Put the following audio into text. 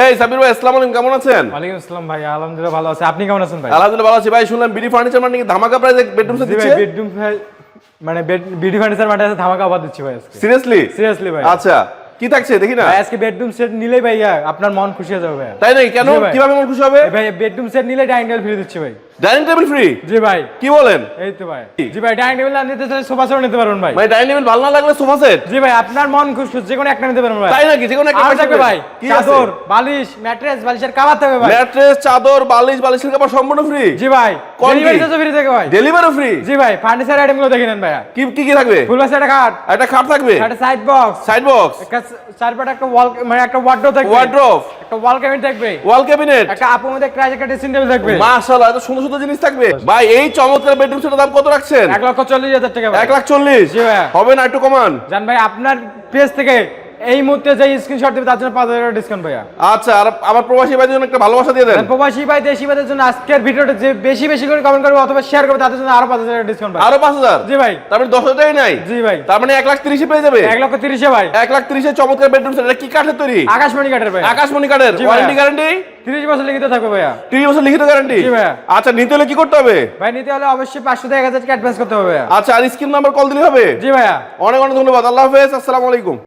এই সাবির ভাই, আসসালামু আলাইকুম, কেমন আছেন? ওয়ালাইকুম আসসালাম ভাই, আলহামদুলিল্লাহ ভালো আছি। আপনি কেমন আছেন ভাই? আলহামদুলিল্লাহ ভালো আছি ভাই। শুনলাম বিডি ফার্নিচার মানে ধামাকা প্রাইসে বেডরুম সেট জি ভাই, দিচ্ছে। বেডরুম মানে বিডি ফার্নিচার মানে ধামাকা অফার দিচ্ছি ভাই আজকে। সিরিয়াসলি ভাই। আচ্ছা, কি থাকছে দেখি না। ভাই আজকে বেডরুম সেট নিলেই ভাই আপনার মন খুশি হয়ে যাবে ভাই। তাই নাকি? কেন, জি ভাই। কিভাবে মন খুশি হবে? ভাই বেডরুম সেট নিলে ডাইনিং টেবিল ফ্রি দিচ্ছি ভাই। Dining table free? জি ভাই। কি বলেন? এই তো ভাই। জি ভাই, ডাইনিং টেবিল না নিতে চাইলে সোফা সেট নিতে পারবেন ভাই। ভাই ডাইনিং টেবিল ভালো না লাগলে সোফা সেট? জি ভাই, আপনার মন খুশি যে কোনো একটা নিতে পারবেন ভাই। তাই নাকি? যে কোনো একটা আর থাকবে ভাই কি আছে? চাদর, বালিশ, ম্যাট্রেস, বালিশের কভার থাকবে ভাই। ম্যাট্রেস, চাদর, বালিশ, বালিশের কভার সম্পূর্ণ ফ্রি? জি ভাই। কোন কি? ডেলিভারি চার্জ ফ্রি থাকে ভাই। Delivery free? জি ভাই, ফার্নিচার আইটেম গুলো দেখে নেন ভাই। কি কি কি থাকবে? ফুল বাস একটা খাট, একটা খাট থাকবে, একটা সাইড বক্স, সাইড বক্স, একটা চারপাটে একটা ওয়াল মানে একটা ওয়ার্ডরোব থাকবে, ওয়ার্ড্রোব, একটা ওয়াল ক্যাবিনেট থাকবে, ওয়াল ক্যাবিনেট। একটা আপুর মধ্যে ক্রাশ একটা ড্রেসিং টেবিল থাকবে। মাশাআল্লাহ, এত সুন্দর সুন্দর জিনিস থাকবে ভাই। এই চমৎকার বেডরুম সেটের দাম কত রাখছেন? 1,40,000 টাকা ভাই। 1,40,000? জি ভাই। হবে না একটু কমান? জান ভাই, আপনার পেজ থেকে এই মুহূর্তে যে স্ক্রিনশট দিবে তার জন্য 5,000 টাকা ডিসকাউন্ট ভাইয়া। আচ্ছা, আর আমার প্রবাসী ভাইদের জন্য একটা ভালোবাসা দিয়ে দেন। প্রবাসী ভাই দেশি ভাইদের জন্য আজকের ভিডিওটা যে বেশি বেশি করে কমেন্ট করবে অথবা শেয়ার করবে তাদের জন্য আরো 5,000 টাকা ডিসকাউন্ট ভাই। আরো 5,000? জি ভাই। তার মানে 10,000 টাকাই নাই? জি ভাই। তার মানে 1,30,000 পেয়ে যাবে? 1,30,000 ভাই। 1,30,000 চমৎকার বেডরুম সেট। এটা কি কাঠের তৈরি? আকাশমণি কাঠের ভাই। আকাশমণি কাঠের। জি ভাইয়া। Warranty guarantee? 30 বছর লিখিত থাকবে ভাইয়া। 30 বছর লিখিত গ্যারান্টি? জি ভাইয়া। আচ্ছা, নিতে হলে কি করতে হবে? ভাই নিতে হলে অবশ্যই 500 থেকে 1,000 টাকা অ্যাডভান্স করতে হবে ভাইয়া। আচ্ছা, আর স্ক্রিন নাম্বার কল দিলে হবে? জি ভাইয়া। অনেক অনেক ধন্যবাদ। আল্লাহ হাফেজ, আসসালামু আলাইকুম।